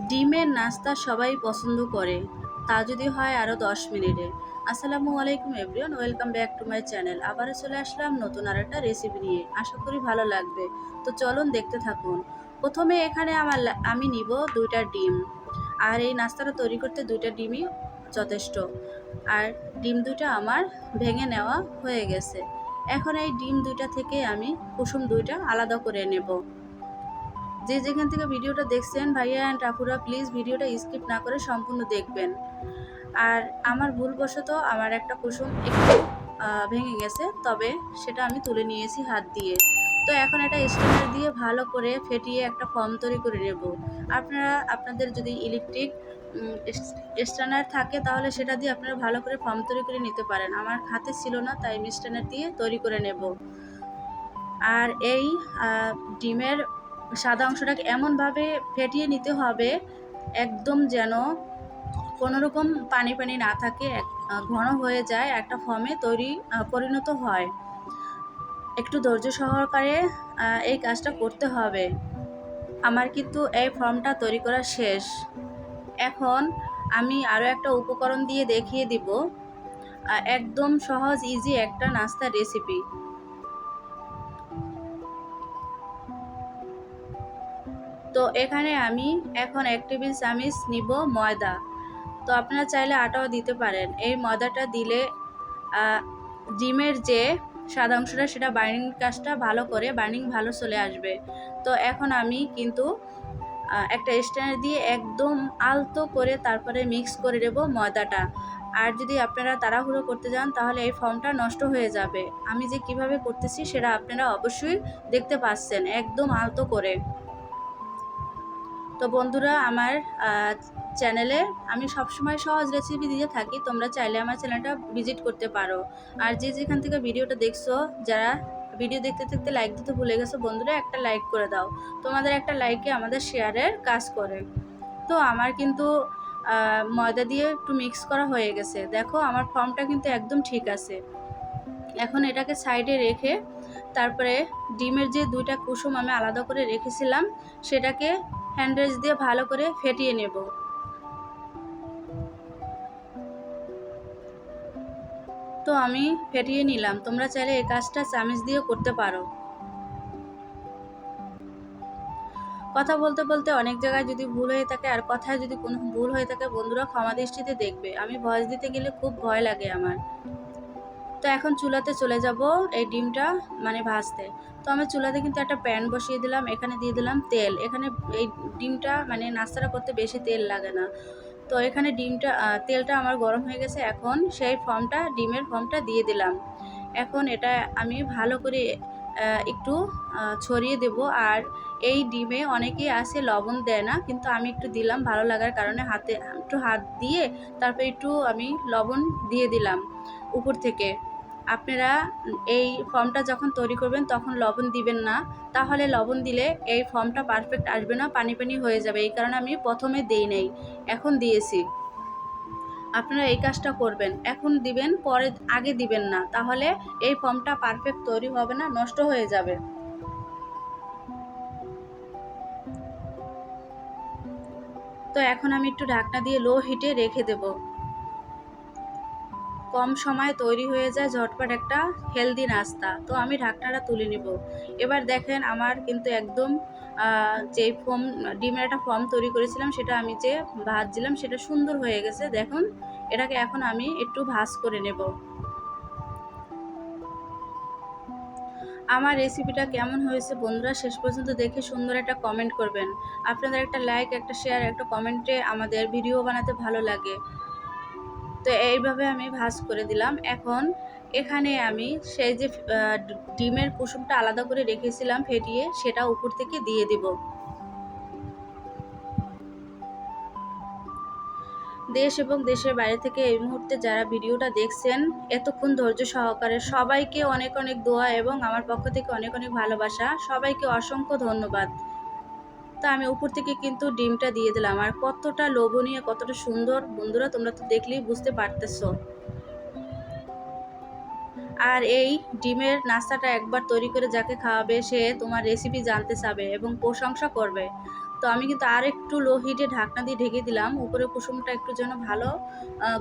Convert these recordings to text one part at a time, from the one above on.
ডিমের নাস্তা সবাই পছন্দ করে, তা যদি হয় আরও 10 মিনিটে। আসসালামু আলাইকুম everyone, welcome back to my channel. আবারও চলে আসলাম নতুন আর একটা রেসিপি নিয়ে। আশা করি ভালো লাগবে। তো চলুন দেখতে থাকুন। প্রথমে এখানে আমি নিব 2টা ডিম। আর এই নাস্তাটা তৈরি করতে 2টা ডিমই যথেষ্ট। আর ডিম 2টা আমার ভেঙে নেওয়া হয়ে গেছে। এখন এই ডিম 2টা থেকে আমি কুসুম 2টা আলাদা করে নেব। যে যেখান থেকে ভিডিওটা দেখছেন ভাইয়া অ্যান্ড আপুরা, প্লিজ ভিডিওটা স্কিপ না করে সম্পূর্ণ দেখবেন। আর আমার ভুলবশত আমার একটা কুসুম একটু ভেঙে গেছে, তবে সেটা আমি তুলে নিয়েছি হাত দিয়ে। তো এখন একটা স্ট্যান্ডার দিয়ে ভালো করে ফেটিয়ে একটা ফর্ম তৈরি করে নেব। আপনারা আপনাদের যদি ইলেকট্রিক স্ট্যান্ডার থাকে তাহলে সেটা দিয়ে আপনারা ভালো করে ফর্ম তৈরি করে নিতে পারেন। আমার হাতে ছিল না, তাই আমি স্ট্যান্ডার দিয়ে তৈরি করে নেব। আর এই ডিমের সাদা অংশটাকে এমনভাবে ফেটিয়ে নিতে হবে একদম যেন কোনোরকম পানি পানি না থাকে, ঘন হয়ে যায়, একটা ফর্মে পরিণত হয়। একটু ধৈর্য সহকারে এই কাজটা করতে হবে। আমার কিন্তু এই ফর্মটা তৈরি করা শেষ। এখন আমি আরও একটা উপকরণ দিয়ে দেখিয়ে দিব, একদম সহজ ইজি একটা নাস্তার রেসিপি। তো এখানে আমি এখন 1 টেবিল চামচ নিব ময়দা। তো আপনারা চাইলে আটাও দিতে পারেন। এই ময়দাটা দিলে ডিমের যে সাদা অংশটা সেটা কাজটা ভালো করে বার্নিং ভালো চলে আসবে। তো এখন আমি কিন্তু একটা স্ট্যান্ড দিয়ে একদম আলতো করে তারপরে মিক্স করে দেব ময়দাটা। আর যদি আপনারা তাড়াহুড়ো করতে যান তাহলে এই ফর্মটা নষ্ট হয়ে যাবে। আমি যে কিভাবে করতেছি সেটা আপনারা অবশ্যই দেখতে পাচ্ছেন, একদম আলতো করে। তো বন্ধুরা, আমার চ্যানেলে আমি সবসময় সহজ রেসিপি দিয়ে থাকি, তোমরা চাইলে আমার চ্যানেলটা ভিজিট করতে পারো। আর যে যেখান থেকে ভিডিওটা দেখছো, যারা ভিডিও দেখতে দেখতে লাইক দিতে ভুলে গেছো বন্ধুরা, একটা লাইক করে দাও। তোমাদের একটা লাইকে আমাদের শেয়ারের কাজ করে। তো আমার কিন্তু ময়দা দিয়ে একটু মিক্স করা হয়ে গেছে। দেখো আমার ফর্মটা কিন্তু একদম ঠিক আছে। এখন এটাকে সাইডে রেখে তারপরে ডিমের যে 2টা কুসুম আমি আলাদা করে রেখেছিলাম সেটাকে হ্যান্ডরেজ দিয়ে ভালো করে ফেটিয়ে নেব। তো আমি ফেটিয়ে নিলাম। তোমরা চাইলে এই কাজটা চামচ দিয়েও করতে পারো। কথা বলতে বলতে অনেক জায়গায় যদি ভুল হয়ে থাকে, আর কথায় যদি কোনো ভুল হয়ে থাকে বন্ধুরা ক্ষমা দৃষ্টিতে দেখবে। আমি ভয়েস দিতে গেলে খুব ভয় লাগে আমার। তো এখন চুলাতে চলে যাব এই ডিমটা ভাজতে। তো আমি চুলাতে কিন্তু একটা প্যান বসিয়ে দিলাম, এখানে দিয়ে দিলাম তেল। এখানে এই ডিমটা নাস্তাটা করতে বেশি তেল লাগে না। তো এখানে তেলটা আমার গরম হয়ে গেছে। এখন সেই ডিমের ফর্মটা দিয়ে দিলাম। এখন এটা আমি ভালো করে একটু ছড়িয়ে দেব। আর এই ডিমে অনেকেই আছে লবণ দেয় না, কিন্তু আমি একটু দিলাম ভালো লাগার কারণে। হাত দিয়ে তারপর একটু আমি লবণ দিয়ে দিলাম উপর থেকে। আপনারা এই ফর্মটা যখন তৈরি করবেন তখন লবণ দিবেন না, তাহলে লবণ দিলে এই ফর্মটা পারফেক্ট আসবে না, পানি পানি হয়ে যাবে। এই কারণে আমি প্রথমে দেই নাই, এখন দিয়েছি। আপনারা এই কাজটা করবেন, এখন দিবেন, আগে দিবেন না, তাহলে এই ফর্মটা পারফেক্ট তৈরি হবে না, নষ্ট হয়ে যাবে। তো এখন আমি একটু ঢাকনা দিয়ে লো হিটে রেখে দেব। কম সময়ে তৈরি হয়ে যায় ঝটপট একটা হেলদি নাস্তা। তো আমি ঢাকনাটা তুলে নিব। এবার দেখেন আমার কিন্তু একদম যে ডিমের একটা ফর্ম তৈরি করেছিলাম সেটা আমি যে ভাজছিলাম সেটা সুন্দর হয়ে গেছে। দেখুন, এটাকে এখন আমি একটু ভাজ করে নেব। আমার রেসিপিটা কেমন হয়েছে বন্ধুরা শেষ পর্যন্ত দেখে সুন্দর একটা কমেন্ট করবেন। আপনাদের একটা লাইক, একটা শেয়ার, একটা কমেন্টে আমাদের ভিডিও বানাতে ভালো লাগে। তো এইভাবে আমি ভাজ করে দিলাম। এখন এখানে আমি সেই যে ডিমের কুসুমটা আলাদা করে রেখেছিলাম ফেটিয়ে, সেটা উপর থেকে দিয়ে দিব। দেশ এবং দেশের বাইরে থেকে এই মুহূর্তে যারা ভিডিওটা দেখছেন এতক্ষণ ধৈর্য সহকারে, সবাইকে অনেক অনেক দোয়া এবং আমার পক্ষ থেকে অনেক অনেক ভালোবাসা। সবাইকে অসংখ্য ধন্যবাদ। তা আমি উপর থেকে কিন্তু ডিমটা দিয়ে দিলাম। আর কতটা লোভনীয়, কতটা সুন্দর বন্ধুরা, তোমরা তো দেখলেই বুঝতে পারতেছো। আর এই ডিমের নাস্তাটা একবার তৈরি করে যাকে খাওয়াবে সে তোমার রেসিপি জানতে চাবে এবং প্রশংসা করবে। তো আমি কিন্তু আর একটু লো হিটে ঢাকনা দিয়ে ঢেকে দিলাম, উপরে কুসুমটা একটু যেন ভালো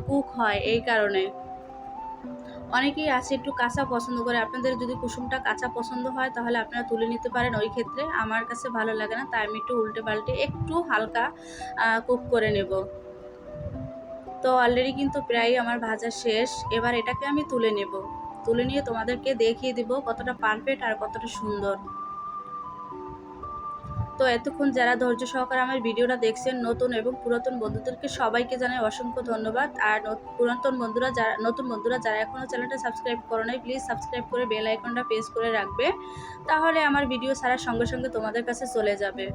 কুক হয় এই কারণে। অনেকেই আছে একটু কাঁচা পছন্দ করে, আপনাদের যদি কুসুমটা কাঁচা পছন্দ হয় তাহলে আপনারা তুলে নিতে পারেন। ওই ক্ষেত্রে আমার কাছে ভালো লাগে না, তাই আমি একটু উল্টে পাল্টে একটু হালকা কুক করে নেব। তো অলরেডি কিন্তু প্রায় আমার ভাজা শেষ। এবার এটাকে আমি তুলে নেব, তুলে নিয়ে তোমাদেরকে দেখিয়ে দিব কতটা পারফেক্ট আর কতটা সুন্দর। তো এতক্ষণ যারা ধৈর্য সহকারে আমার ভিডিওটা দেখছেন, নতুন এবং পুরাতন বন্ধুদেরকে সবাইকে জানাই অসংখ্য ধন্যবাদ। আর নতুন বন্ধুরা যারা এখনও চ্যানেলটা সাবস্ক্রাইব করো নাই, প্লিজ সাবস্ক্রাইব করে বেল আইকনটা প্রেস করে রাখবে, তাহলে আমার ভিডিও ছাড়ার সঙ্গে সঙ্গে তোমাদের কাছে চলে যাবে।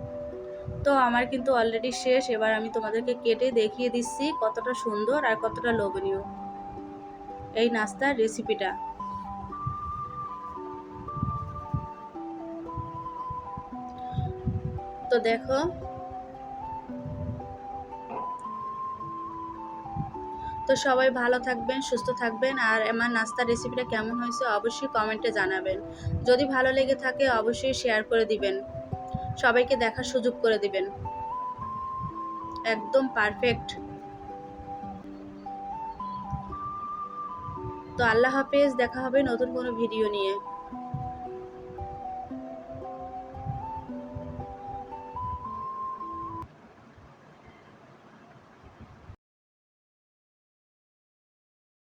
তো আমার কিন্তু অলরেডি শেষ। এবার আমি তোমাদেরকে কেটে দেখিয়ে দিচ্ছি কতটা সুন্দর আর কতটা লোভনীয় এই নাস্তার রেসিপিটা। তো দেখো, তো সবাই ভালো থাকবেন, সুস্থ থাকবেন। আর আমার নাস্তার রেসিপিটা কেমন হয়েছে অবশ্যই কমেন্টে জানাবেন। যদি ভালো লেগে থাকে অবশ্যই শেয়ার করে দিবেন, সবাইকে দেখার সুযোগ করে দিবেন। একদম পারফেক্ট। তো আল্লাহ হাফেজ, দেখা হবে নতুন কোনো ভিডিও নিয়ে।